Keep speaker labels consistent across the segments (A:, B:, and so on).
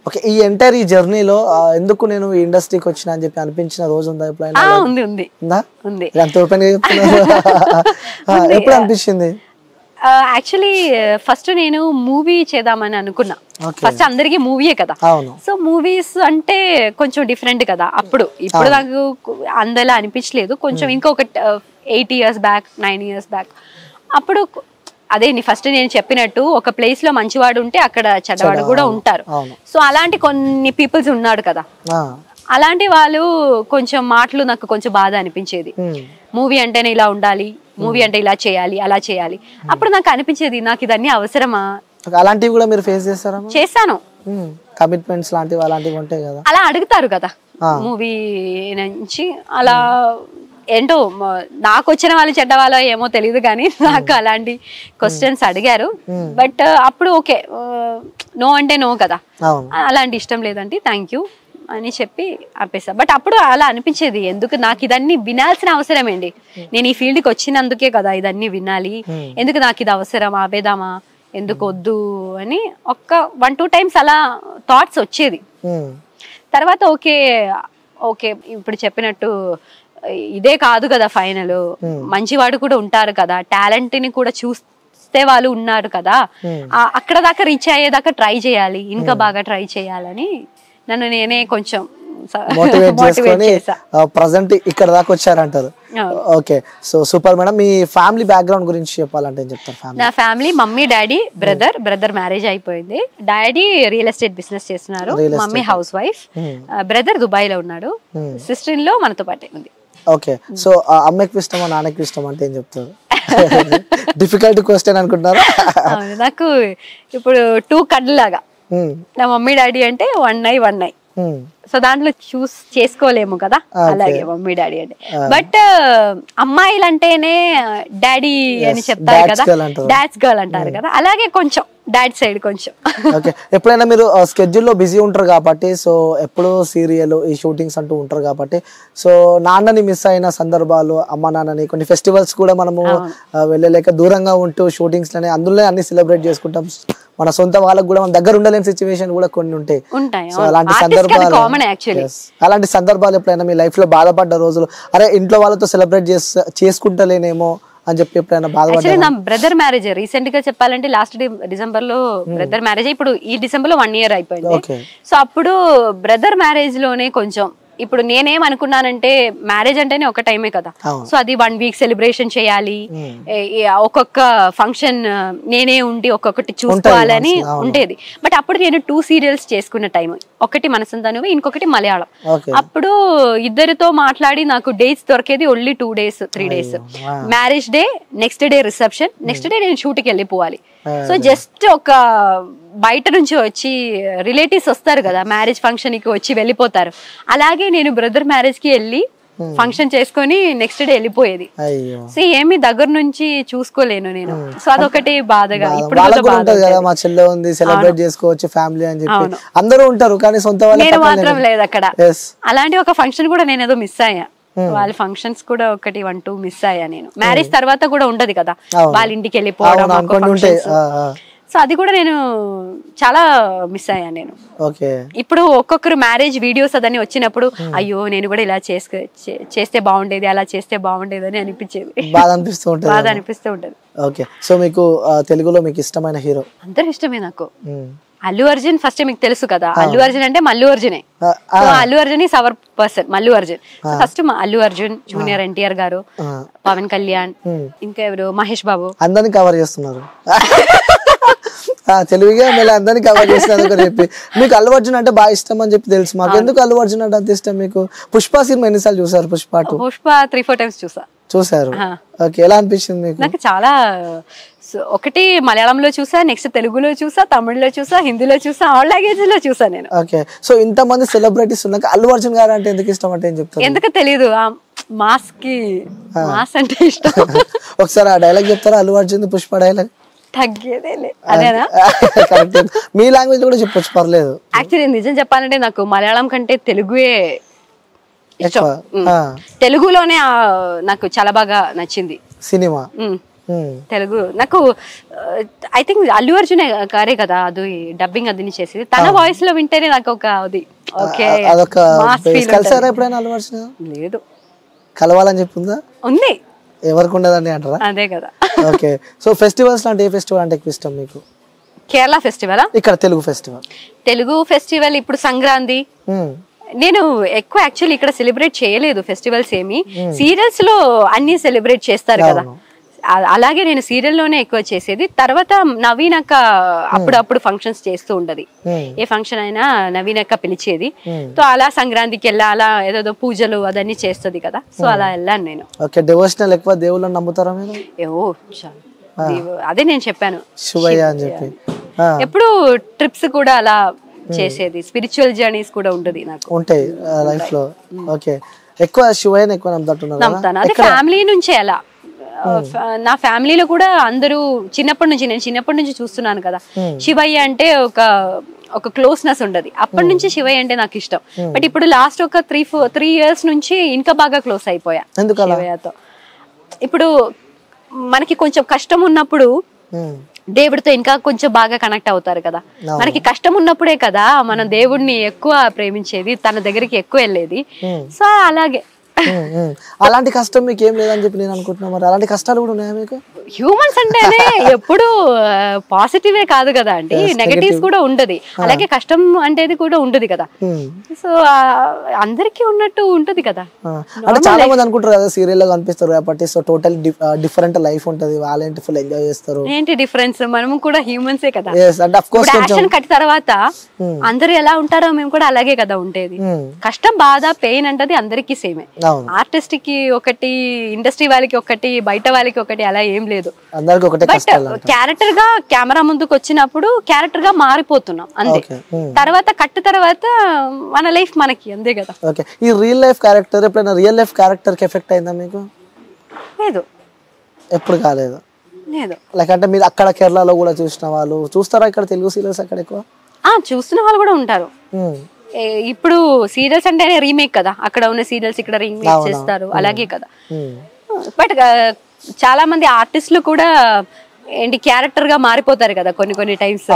A: Okay, ఈ entire ఈ జర్నీలో ఎందుకు నేను ఈ ఇండస్ట్రీకి వచ్చినా అని చెప్పి అనిపించిన రోజు ఉందా ఎప్పుడైనా?
B: ఉంది.
A: ఎంత ఓపెన్ గా చెప్తున్నారు. ఎప్పుడు అనిపించింది?
B: యాక్చువల్లీ ఫస్ట్ నేను మూవీ చేద్దామని అనుకున్నా. ఫస్ట్ అందరికి మూవీయే కదా, సో మూవీస్ అంటే కొంచెం డిఫరెంట్ కదా అప్పుడు. ఇప్పుడు నాకు అందలా అనిపించలేదు. కొంచెం ఇంకొక 8 years బ్యాక్ 9 years బ్యాక్ అప్పుడు అదే ఫస్ట్ నేను చెప్పినట్టు ఒక ప్లేస్ లో మంచివాడు ఉంటే అక్కడ చెడ్డవాడు కూడా ఉంటారు. సో అలాంటి కొన్ని పీపుల్స్ ఉన్నాడు కదా, అలాంటి వాళ్ళు కొంచెం మాటలు నాకు కొంచెం బాధ అనిపించేది. మూవీ అంటేనే ఇలా ఉండాలి, మూవీ అంటే ఇలా చేయాలి, అలా చేయాలి. అప్పుడు నాకు అనిపించేది నాకు ఇదన్నీ అవసరమా?
A: అలాంటివి కూడా మీరు ఫేస్ చేస్తారా?
B: చేశాను.
A: కమిట్మెంట్స్ లాంటివి అలాంటివి ఉంటాయి కదా,
B: అలా అడుగుతారు కదా మూవీ నుంచి. అలా ఏంటో నాకు వచ్చిన వాళ్ళు చెడ్డవాళ్ళో ఏమో తెలియదు కానీ నాకు అలాంటి క్వశ్చన్స్ అడిగారు. బట్ అప్పుడు ఓకే, నో అంటే నో కదా, అలాంటి ఇష్టం లేదంటే థ్యాంక్ యూ అని చెప్పి ఆపేసా. బట్ అప్పుడు అలా అనిపించేది, ఎందుకు నాకు ఇదన్నీ వినాల్సిన అవసరం ఏంటి? నేను ఈ ఫీల్డ్కి వచ్చినందుకే కదా ఇదన్నీ వినాలి, ఎందుకు నాకు ఇది అవసరం, ఆపేదామా, ఎందుకు వద్దు అని 1-2 times అలా థాట్స్ వచ్చేది. తర్వాత ఓకే ఓకే ఇప్పుడు చెప్పినట్టు ఇదే కాదు కదా ఫైనల్, మంచివాడు కూడా ఉంటారు కదా, టాలెంట్ ని కూడా చూస్తే వాళ్ళు ఉన్నారు కదా, అక్కడ దాకా రీచ్ అయ్యేదాకా ట్రై చేయాలి, ఇంకా బాగా ట్రై చేయాలని నన్ను నేనే కొంచెం
A: మోటివేట్ చేసా. ప్రెజెంట్ ఇక్కడ దాకా వచ్చారంటారు. Okay, so super madam. మీ ఫ్యామిలీ బ్యాక్గ్రౌండ్ గురించి చెప్పాలంటే ఏం చెప్తారు?
B: నా family mummy daddy brother marriage అయిపోయింది. డాడీ రియల్ ఎస్టేట్ బిజినెస్ చేస్తున్నారు, mummy housewife, brother Dubai లో ఉన్నాడు, సిస్టర్ ఇన్ లో మనతో పాటే ఉంది.
A: ఓకే, సో అమ్మకి ఇష్టమా నాన్నకి ఇష్టం అంటే ఏం చెప్తారు? డిఫికల్ట్ క్వశ్చన్ అనుకుంటున్నారా?
B: నాకు ఇప్పుడు 2 కడ్లాగా నా మమ్మీ డాడీ అంటే 1 eye. సో దాంట్లో చూస్ చేసుకోలేము కదా, అలాగే మమ్మీ డాడీ అంటే. బట్ అమ్మాయిలు అంటేనే డాడీ అని చెప్తారు కదా, డాడ్స్ గర్ల్ అంటారు కదా, అలాగే కొంచెం డాడ్ సైడ్ కొంచెం.
A: ఓకే, ఎప్పుడైనా మీరు స్కెడ్యూల్లో బిజీ ఉంటారు కాబట్టి, సో ఎప్పుడు సీరియల్ ఈ షూటింగ్స్ అంటూ ఉంటారు కాబట్టి, సో నాన్నని మిస్ అయిన సందర్భాలు, అమ్మ నాన్నని, కొన్ని ఫెస్టివల్స్ కూడా మనము వెళ్ళలేక దూరంగా ఉంటూ షూటింగ్స్ లని అందులో అన్ని సెలబ్రేట్ చేసుకుంటాం, మన సొంత వాళ్ళకు కూడా మన దగ్గర ఉండలేని సిచ్యువేషన్ కూడా కొన్ని ఉంటాయి. సో అలాంటి సందర్భాలు ఎప్పుడైనా మీ లైఫ్ లో బాధపడ్డ రోజులు, అరే ఇంట్లో వాళ్ళతో సెలబ్రేట్ చేసుకుంటలేనేమో అని చెప్పి ఎప్పుడైనా బాధపడ్డా?
B: నా బ్రదర్ మ్యారేజ్ రీసెంట్ గా చెప్పాలంటే లాస్ట్ డిసెంబర్ లో బ్రదర్ మ్యారేజ్, ఇప్పుడు ఈ డిసెంబర్ లో 1 year అయిపోయింది. సో అప్పుడు బ్రదర్ మ్యారేజ్ లోనే కొంచెం ఇప్పుడు నేనేమనుకున్నానంటే మ్యారేజ్ అంటేనే ఒక టైమే కదా, సో అది 1 week సెలబ్రేషన్ చేయాలి, ఒక్కొక్క ఫంక్షన్ నేనే ఉండి ఒక్కొక్కటి చూసుకోవాలని ఉండేది. బట్ అప్పుడు నేను 2 serials చేసుకున్న టైం, ఒకటి మనసంతాను, ఇంకొకటి మలయాళం. అప్పుడు ఇద్దరితో మాట్లాడి నాకు డేట్స్ దొరికేది only 2 days 3 days. Marriage day, next day reception, next day నేను షూట్కి వెళ్ళిపోవాలి. సో జస్ట్ ఒక బయట నుంచి వచ్చి రిలేటివ్స్ వస్తారు కదా మ్యారేజ్ ఫంక్షన్ కి వచ్చి వెళ్ళిపోతారు, అలాగే నేను బ్రదర్ మ్యారేజ్ కి వెళ్ళి ఫంక్షన్ చేసుకొని నెక్స్ట్ డే వెళ్ళిపోయేది. సో ఏమి దగ్గర నుంచి చూసుకోలేను నేను. సో అదొకటి బాధగా. ఇప్పుడు
A: మా చెల్లె ఉంది, సెలబ్రేట్ చేసుకోవచ్చు ఫ్యామిలీ అని చెప్పి అందరూ ఉంటారు, కానీ సొంత వాళ్ళు
B: నేను మాత్రం లేదు అక్కడ. అలాంటి ఒక ఫంక్షన్ కూడా నేను ఏదో మిస్ అయ్యా, వాళ్ళ ఫంక్షన్స్ కూడా 1-2 మిస్ అయ్యా నేను. మ్యారేజ్ తర్వాత కూడా ఉండదు కదా వాళ్ళ ఇంటికి వెళ్ళిపోవడం, సో అది కూడా నేను చాలా మిస్ అయ్యా నేను. ఇప్పుడు ఒక్కొక్కరు మ్యారేజ్ వీడియోస్ అదని వచ్చినప్పుడు అయ్యో నేను కూడా ఇలా చేస్తే బాగుండేది, అలా చేస్తే బాగుండేది అని అనిపించేది, బాధ అనిపిస్తూ ఉంటది.
A: ఓకే, సో మీకు తెలుగులో మీకు ఇష్టమైన హీరో?
B: అందరూ ఇష్టమే నాకు. అల్లు అర్జున్ ఫస్ట్ మీకు తెలుసు కదా, అల్లు అర్జున్ అంటే మల్లు అర్జునే. Allu Arjun is our person, Mallu Arjun. First Allu Arjun, junior NTR garu, Pavan Kalyan, ఇంకా ఎవరు, మహేష్ బాబు,
A: అందరినీ కవర్ చేస్తున్నారు తెలుగుగా మళ్ళీ అందరినీ కవర్ చేస్తున్నారు చెప్పి. మీకు అల్లు అర్జున్ అంటే బాగా ఇష్టం అని చెప్పి తెలుసు మాకు, ఎందుకు అల్లు అర్జున్ అంటే అంత ఇష్టం మీకు? పుష్ప సినిమా ఎన్నిసార్లు చూసారు? పుష్ప
B: 3-4 times
A: చూసారు. ఓకే, ఎలా అనిపించింది మీకు?
B: నాకు చాలా, ఒకటి మలయాళంలో చూసా, నెక్స్ట్ తెలుగులో చూసా, తమిళ్లో చూసా, హిందీలో చూసా, ఆల్ లాంగ్వేజ్ లో చూసా నేను.
A: ఓకే, సో ఇంత మంది సెలబ్రిటీస్ ఉన్నాక అల్లు అర్జున్ గారు అంటే ఎందుకు ఇష్టం అంటే ఏం చెప్తారు?
B: ఎందుకు తెలీదు, మాస్ అంటే ఇష్టం.
A: ఒకసారి ఆ డైలాగ్ చెప్తారా అల్లు అర్జున్ పుష్ప డైలాగ్?
B: తగ్గేదేలే అదేనా?
A: మీ లాంగ్వేజ్ కూడా చెప్పొచ్చు, పర్లేదు.
B: యాక్చువల్లీ నిజం చెప్పాలంటే నాకు మలయాళం కంటే తెలుగుయే ఇష్టం. తెలుగులోనే నాకు చాలా బాగా నచ్చింది
A: సినిమా.
B: తెలుగు నాకు ఐ థింక్ అల్లు అర్జున్ గారే కదా అది డబ్బింగ్ అది చేసేది. తన వాయిస్ లో వింటేనే నాకు ఒక అది ఓకే
A: కలిసారా ఎప్పుడైనా అల్లు అర్జున్?
B: లేదు.
A: కలవాలని చెప్పిందా?
B: ఉంది.
A: ఎవరికి ఉండదండి అంటారా?
B: అదే కదా.
A: ఓకే. సో ఫెస్టివల్స్ అంటే ఏ ఫెస్టివల్ అంటే ఎక్కువ ఇష్టం మీకు?
B: కేరళ ఫెస్టివల్.
A: ఇక్కడ తెలుగు ఫెస్టివల్
B: ఇప్పుడు సంక్రాంతి. నేను ఎక్కువ యాక్చువల్లీ ఇక్కడ సెలబ్రేట్ చేయలేదు ఫెస్టివల్స్ ఏమి. సీరియల్స్ లో అన్ని సెలబ్రేట్ చేస్తారు కదా, అలాగే నేను సీరియల్ లోనే ఎక్కువ చేసేది. తర్వాత నవీన్ అక్క అప్పుడప్పుడు ఫంక్షన్స్ చేస్తూ ఉంటది, ఏ ఫంక్షన్ అయినా నవీన్ అక్క పిలిచేది. సో అలా సంక్రాంతికి వెళ్ళా, అలా ఏదో పూజలు అదన్నీ చేస్తుంది కదా, సో అలా వెళ్ళాను నేను.
A: ఓకే. డివోషనల్ ఎక్కువ దేవుళ్ళని నమ్ముతారా మీరు?
B: అదే నేను చెప్పాను
A: శివయ్య అని చెప్పి.
B: ఎప్పుడు ట్రిప్స్ కూడా అలా చేసేది, స్పిరిచువల్ జర్నీస్ కూడా ఉంటది నాకు ఉంటాయి
A: లైఫ్ లో. ఓకే. ఎక్కువ శివయ్యని ఎక్కువ నమ్ముతాను.
B: అదే ఫ్యామిలీ నుంచే అలా. నా ఫ్యామిలీలో కూడా అందరూ నేను చిన్నప్పటి నుంచి చూస్తున్నాను కదా, శివయ్య అంటే ఒక క్లోజ్నెస్ ఉండదు. అప్పటి నుంచి శివయ్య అంటే నాకు ఇష్టం. బట్ ఇప్పుడు లాస్ట్ ఒక 3 years నుంచి ఇంకా బాగా క్లోజ్ అయిపోయా శివయ్యతో. ఇప్పుడు మనకి కొంచెం కష్టం ఉన్నప్పుడు దేవుడితో ఇంకా కొంచెం బాగా కనెక్ట్ అవుతారు కదా. మనకి కష్టం ఉన్నప్పుడే కదా మనం దేవుడిని ఎక్కువ ప్రేమించేది, తన దగ్గరికి ఎక్కువ వెళ్ళేది. సో అలాగే
A: అలాంటి కష్టం మీకు ఏం లేదని చెప్పి నేను అనుకుంటున్నా. మరి అలాంటి కష్టాలు కూడా ఉన్నాయా మీకు?
B: హ్యూమన్స్ అంటేనే ఎప్పుడు పాజిటివే కాదు కదా అండి, నెగటివ్స్ కూడా ఉంటది. అలాగే కష్టం అంటేది కూడా ఉంటది కదా. సో అందరికి ఉన్నట్టు ఉంటది కదా.
A: అంటే చాలా మంది అనుకుంటారు కదా సీరియల్ లో కనిపిస్తారు కాబట్టి, సో టోటల్ డిఫరెంట్ లైఫ్ ఉంటది, వాళ్ళేంటి ఫుల్ ఎంజాయ్ చేస్తారు.
B: ఏంటి డిఫరెన్స్, మనం కూడా హ్యూమన్సే కదా.
A: యాక్షన్
B: కట్ తర్వాత అందరు ఎలా ఉంటారో మేము కూడా అలాగే కదా ఉండేది. కష్టం, బాధ, పెయిన్ అంటది అందరికి సేమే. ఆర్టిస్ట్ కి ఒకటి, ఇండస్ట్రీ వాళ్ళకి ఒకటి, బయట వాళ్ళకి ఒకటి, అలా ఏం లేదు. బట్ క్యారెక్టర్ గా కెమెరా ముందుకు వచ్చినప్పుడు క్యారెక్టర్ గా మారిపోతున్నాం అంతే. తర్వాత కట్ తర్వాత మన లైఫ్ మనకి అంతే కదా.
A: ఈ రియల్ లైఫ్ క్యారెక్టర్ ఎప్పుడైనా రియల్ లైఫ్ క్యారెక్టర్ కి ఎఫెక్ట్ అయిందా మీకు?
B: లేదు,
A: ఎప్పుడు కాలేదు.
B: లేదు.
A: లైక్ అంటే మీరు అక్కడ కేరళలో కూడా చూసిన వాళ్ళు చూస్తారా ఇక్కడ తెలుగు సీరియల్స్ అక్కడ ఎక్కువ?
B: చూస్తున్న వాళ్ళు కూడా ఉంటారు. ఇప్పుడు సీరియల్స్ అంటేనే రీమేక్ కదా, అక్కడ ఉన్న సీరియల్స్ ఇక్కడ రీమేక్ చేస్తారు, అలాగే కదా. బట్ చాలా మంది ఆర్టిస్టులు కూడా ఏంటి క్యారెక్టర్ గా మారిపోతారు కదా కొన్ని టైమ్స్.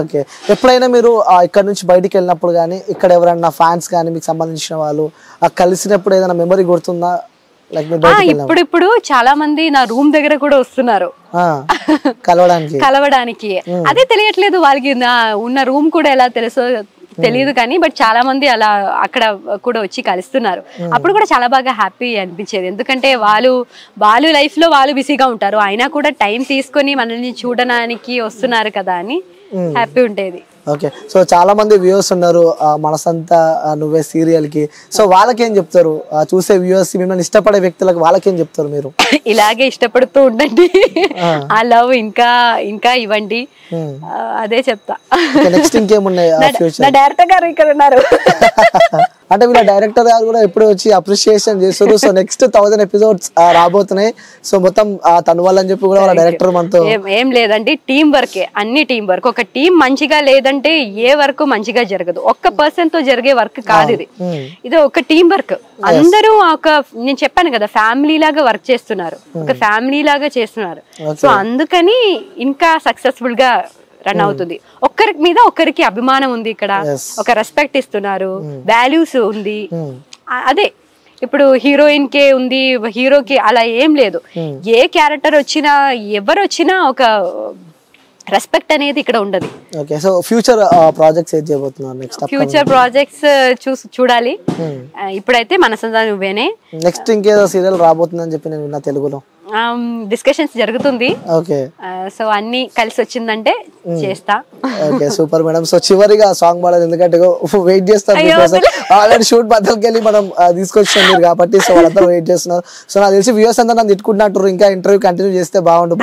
A: ఓకే. ఎప్పుడైనా మీరు ఇక్కడ నుంచి బయటికి వెళ్ళినప్పుడు కానీ, ఇక్కడ ఎవరైనా ఫ్యాన్స్ కానీ మీకు సంబంధించిన వాళ్ళు కలిసినప్పుడు ఏదైనా మెమరీ గుర్తుందా?
B: ఇప్పుడు చాలా మంది నా రూమ్ దగ్గర కూడా వస్తున్నారు కలవడానికి. అదే తెలియట్లేదు వాళ్ళకి నా ఉన్న రూమ్ కూడా ఎలా తెలుసో తెలియదు కానీ, బట్ చాలా మంది అలా అక్కడ కూడా వచ్చి కలుస్తున్నారు. అప్పుడు కూడా చాలా బాగా హ్యాపీ అనిపించేది, ఎందుకంటే వాళ్ళు లైఫ్ లో వాళ్ళు బిజీగా ఉంటారు, అయినా కూడా టైం తీసుకొని మనల్ని చూడడానికి వస్తున్నారు కదా అని హ్యాపీ ఉండేది.
A: ఓకే. సో చాలా మంది వ్యూవర్స్ ఉన్నారు మనసంతా నువ్వే సీరియల్ కి, సో వాళ్ళకేం చెప్తారు? చూసే వ్యూవర్స్, మిమ్మల్ని ఇష్టపడే వ్యక్తులకు వాళ్ళకేం చెప్తారు మీరు?
B: ఇలాగే ఇష్టపడుతూ ఉండండి, ఆ లవ్ ఇంకా ఇవ్వండి, అదే చెప్తా.
A: నెక్స్ట్ ఇంకేమున్నాయి?
B: నా డైరెక్టర్ గారు ఇక్కడ ఉన్నారు
A: అంటే వీళ్ళ డైరెక్టర్ గారు కూడా ఎప్పుడు వచ్చి అప్రిషియేషన్ చేస్తారు. సో నెక్స్ట్ 1000 episodes రాబోతున్నాయి. సో మొత్తం తన వల్ల అని చెప్పి కూడా వాళ్ళ డైరెక్టర్ మనతో
B: ఏం లేదండి, టీం వర్కే, అన్ని టీం వర్క్. ఒక టీం మంచిగా లేదంటే ఏ వర్క్ మంచిగా జరగదు. ఒక్క పర్సన్ తో జరిగే వర్క్ కాదు ఇది ఒక టీం వర్క్. అందరూ నేను చెప్పాను కదా, ఫ్యామిలీ లాగా వర్క్ చేస్తున్నారు, ఒక ఫ్యామిలీ లాగా చేస్తున్నారు. సో అందుకని ఇంకా సక్సెస్ఫుల్ గా రన్ అవుతుంది. ఒక్కరి మీద ఒక్కరికి అభిమానం ఉంది, ఇక్కడ ఒక రెస్పెక్ట్ ఇస్తున్నారు, వాల్యూస్ ఉంది. అదే ఇప్పుడు హీరోయిన్ కే ఉంది, హీరోకి అలా ఏం లేదు. ఏ క్యారెక్టర్ వచ్చినా ఎవరు వచ్చినా ఒక రెస్పెక్ట్ అనేది ఇక్కడ ఉండదు.
A: ఓకే. సో ఫ్యూచర్ ప్రాజెక్ట్స్ ఏం చేయబోతున్నారు? నెక్స్ట్
B: ఫ్యూచర్ ప్రాజెక్ట్స్ చూడాలి. ఇప్పుడైతే మనసంతా నువ్వేనే.
A: నెక్స్ట్ ఇంకేదో సీరియల్ రాబోతుందని చెప్పి నేను విన్నా తెలుగులో.
B: డిస్కషన్స్ జరుగుతుంది.
A: ఓకే.
B: సో అన్ని కలిసి వచ్చిందంటే చేస్తా.
A: Okay, super madam. సో చివరిగా సాంగ్ పాడాలి, ఎందుకంటే వెయిట్ చేస్తారు. ఆల్రెడీ షూట్ బద్దలకి వెళ్ళి మనం తీసుకొచ్చాం మీరు కాబట్టి, సో వాళ్ళంతా వెయిట్ చేస్తున్నారు. సో నాకు తెలిసి వ్యూవర్స్ అంతా నన్ను తిట్టుకుంటున్నారు, ఇంకా ఇంటర్వ్యూ కంటిన్యూ చేస్తే బాగుండు.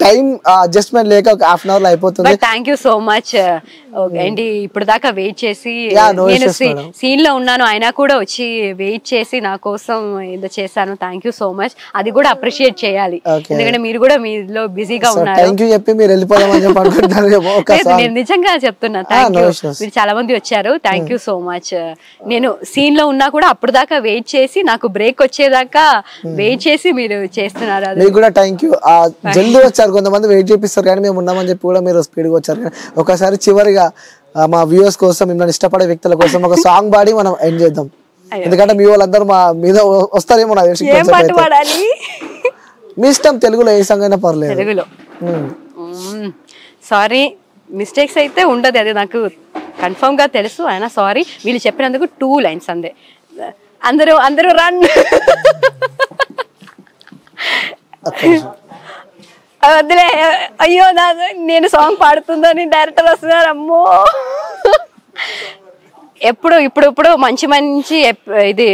A: టైం అడ్జస్ట్మెంట్ లేక ఒక ½ hour లో అయిపోతుంది.
B: Thank you so much. ఏంటి ఇప్పుడు దాకా వెయిట్ చేసి, నేను సీన్ లో ఉన్నాను అయినా కూడా వచ్చి వెయిట్ చేసి నా కోసం ఏదో చేశాను. Thank you so much. అది కూడా అప్రిషియేట్ చేయాలి, ఎందుకంటే మీరు కూడా మీలో బిజీగా ఉన్నారు.
A: థ్యాంక్ యూ చెప్పి మీరు వెళ్ళిపోదామని చెప్పి అనుకుంటున్నారు. అనుకుంటారేమో ఒక
B: లేదు,
A: సాంగ్.
B: నేను నిజంగా చెప్తున్నా. Thank you,
A: no issues.
B: మీరు చాలా మంది వచ్చారు. Thank you so much. నేను సీన్ లో ఉన్నా కూడా అప్పుడు దాకా వెయిట్ చేసి, నాకు బ్రేక్ వచ్చేదాకా వెయిట్ చేసి మీరు చేస్తున్నారు. అది
A: మీకు కూడా థ్యాంక్ యూ. జల్దీ వచ్చారు, కొంతమంది వెయిట్ చేపిస్తారు కానీ మేము ఉన్నామని చెప్పి కూడా మీరు స్పీడ్ గా వచ్చారు. ఒకసారి చివరిగా మా వ్యూవర్స్ కోసం, మిమ్మల్ని ఇష్టపడే వ్యక్తుల కోసం ఒక సాంగ్ పాడి మనం ఎండ్ చేద్దాం. ఎందుకంటే మీ వాళ్ళందరూ మా మీద వస్తారేమో నాకు తెలిసి.
B: ఏం పాట పాడాలి?
A: మీ ఇష్టం, తెలుగులో ఏ సాంగ్ అయినా పర్లేదు.
B: తెలుగులో సారీ, మిస్టేక్స్ అయితే ఉండదు, అది నాకు కన్ఫర్మ్ గా తెలుసు. అయినా సారీ, వీళ్ళు చెప్పినందుకు 2 లైన్స్ అందే. అందరూ అందరూ రన్. వద్దులే, అయ్యో నేను సాంగ్ పాడుతుందని డైరెక్టర్ వస్తున్నారు. అమ్మో, ఇప్పుడు మంచి మంచి ఇది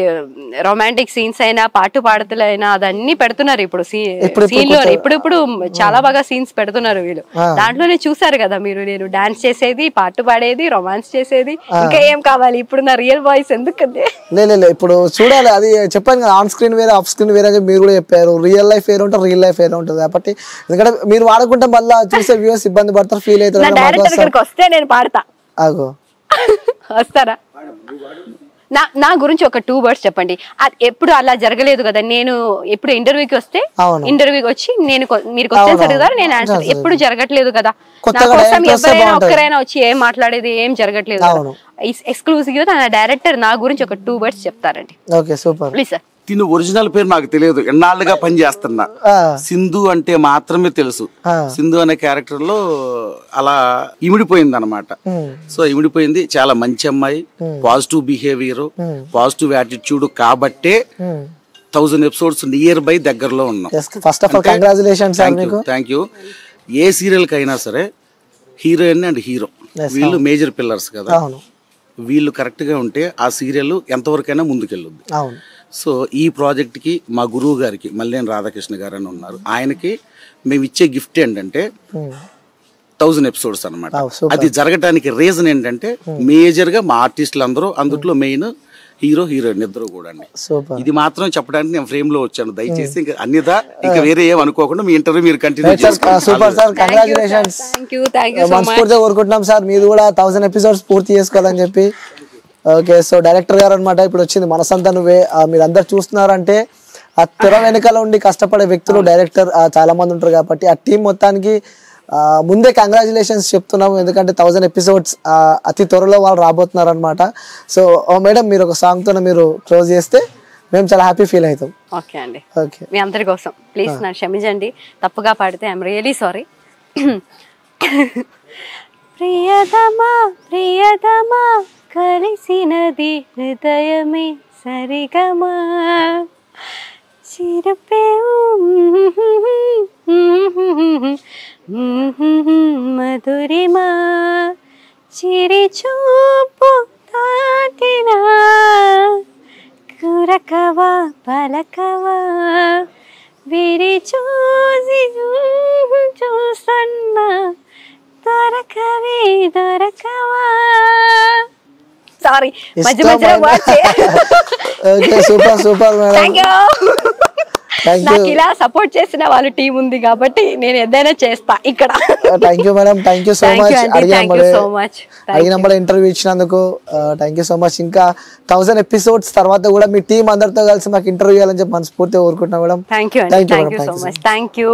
B: రొమాంటిక్ సీన్స్ అయినా, పాటు పాడుతులైనా అదన్నీ పెడుతున్నారు ఇప్పుడు సీన్ లో. ఇప్పుడు చాలా బాగా సీన్స్ పెడుతున్నారు వీళ్ళు. దాంట్లోనే చూసారు కదా మీరు, నేను డాన్స్ చేసేది, పాటు పాడేది, రొమాన్స్ చేసేది. ఇంకా ఏం కావాలి? ఇప్పుడు నా రియల్ వాయిస్ ఎందుకంటే
A: ఇప్పుడు చూడాలి. అది చెప్పాను కదా, ఆన్ స్క్రీన్ వేరే, ఆఫ్ స్క్రీన్ వేరే అని మీరు కూడా చెప్పారు. రియల్ లైఫ్ వేరే ఉంటుంది, రియల్ లైఫ్ వేరే ఉంటుంది. కాబట్టి ఎందుకంటే మీరు వాడుకుంటే మళ్ళీ చూసే వ్యూవర్స్ ఇబ్బంది పడతారు, ఫీల్ అవుతారు.
B: డైరెక్టర్ దగ్గరికి వస్తే నేను పాడతా. వస్తారా? నా గురించి ఒక 2 words చెప్పండి. ఎప్పుడు అలా జరగలేదు కదా. నేను ఎప్పుడు ఇంటర్వ్యూకి వస్తే, ఇంటర్వ్యూకి వచ్చి నేను మీరు క్వశ్చన్స్ అడుగుతారు, నేను ఆన్సర్. ఎప్పుడు జరగట్లేదు కదా. నా కోసం ఎవరైనా ఒక్కరైనా వచ్చి ఏం మాట్లాడేది ఏం జరగట్లేదు. ఎక్స్క్లూజివ్ గా డైరెక్టర్ నా గురించి ఒక 2 words చెప్తారండి. Please sir.
C: తిను ఒరిజినల్ పేరు నాకు తెలియదు, ఎన్నాళ్ళుగా పని చేస్తున్నా. సింధు అంటే మాత్రమే తెలుసు. సింధు అనే క్యారెక్టర్ లో అలా ఇమిడిపోయింది అనమాట. సో ఇమిడిపోయింది. చాలా మంచి అమ్మాయి, పాజిటివ్ బిహేవియర్, పాజిటివ్ యాటిట్యూడ్. కాబట్టే 1000 episodes నియర్ బై దగ్గరలో ఉన్నాం.
A: First of all congratulations.
C: Thank you. A serial కైనా సరే హీరోయిన్ అండ్ హీరో వీళ్ళు మేజర్ పిల్లర్స్ కదా. వీళ్ళు కరెక్ట్ గా ఉంటే ఆ సీరియల్ ఎంతవరకైనా ముందుకెళ్ళుద్ది. సో ఈ ప్రాజెక్ట్కి మా గురువు గారికి మల్లేని రాధాకృష్ణ గారు అని ఉన్నారు, ఆయనకి మేము ఇచ్చే గిఫ్ట్ ఏంటంటే 1000 episodes అనమాట. అది జరగటానికి రీజన్ ఏంటంటే మేజర్ గా మా ఆర్టిస్టులు అందరూ, అందులో మెయిన్ హీరో హీరోయిన్ ఇద్దరు కూడా. ఇది మాత్రం చెప్పడానికి నేను ఫ్రేమ్ లో వచ్చాను. దయచేసి ఇంకా అన్నిదా ఇంకా వేరే ఏం అనుకోకుండా మీ ఇంటర్వ్యూ మీరు కంటిన్యూ చేసుకోండి.
A: Super sir, congratulations. మనస్ఫూర్తిగా కోరుకుంటున్నాం సార్, మీరు కూడా 1000 episodes పూర్తి చేసుకోవాలని చెప్పి. ఓకే, సో డైరెక్టర్ గారు అనమాట ఇప్పుడు వచ్చింది మనసంతా నువ్వే. మీరు అందరు చూస్తున్నారంటే ఆ తెర వెనకాల ఉండి కష్టపడే వ్యక్తులు డైరెక్టర్ చాలా మంది ఉంటారు. కాబట్టి ఆ టీం మొత్తానికి ముందే కంగ్రాచులేషన్స్ చెప్తున్నాము. ఎందుకంటే 1000 episodes అతి త్వరలో వాళ్ళు రాబోతున్నారు అనమాట. సో మేడం, మీరు ఒక సాంగ్ తో మీరు క్లోజ్ చేస్తే మేము చాలా హ్యాపీ ఫీల్ అవుతాం.
B: ఓకే అండి. ఓకే, మీ అందరి కోసం ప్లీజ్ నన్ను క్షమించండి, తప్పుగా పాడితే ఐఎమ్ రియలీ సారీ. ప్రియతమా ప్రియతమా కలిసినది హృదయమే సరిగమా, చిరుపేవు మధురిమా, చిరిచూపు తాకినా కురకవా పలకవా, విరి చూసి చూసన్నా దొరకవే దొరకవా. సారీ, మధ్య మధ్యలో
A: సూపర్ మేడం.
B: నాకు ఇలా సపోర్ట్ చేసిన వాళ్ళు టీం ఉంది కాబట్టి నేను ఏదైనా చేస్తా ఇక్కడ.
A: Thank you madam, thank you so much. అడిగిన ఇంటర్వ్యూ ఇచ్చినందుకు థ్యాంక్ యూ సో మచ్. ఇంకా 1000 episodes తర్వాత కూడా మీ టీం అందరితో కలిసి మాకు ఇంటర్వ్యూ ఇవ్వాలని చెప్పి మనస్ఫూర్తిగా కోరుకుంటున్నాం madam.
B: Thank you so much. Thank you.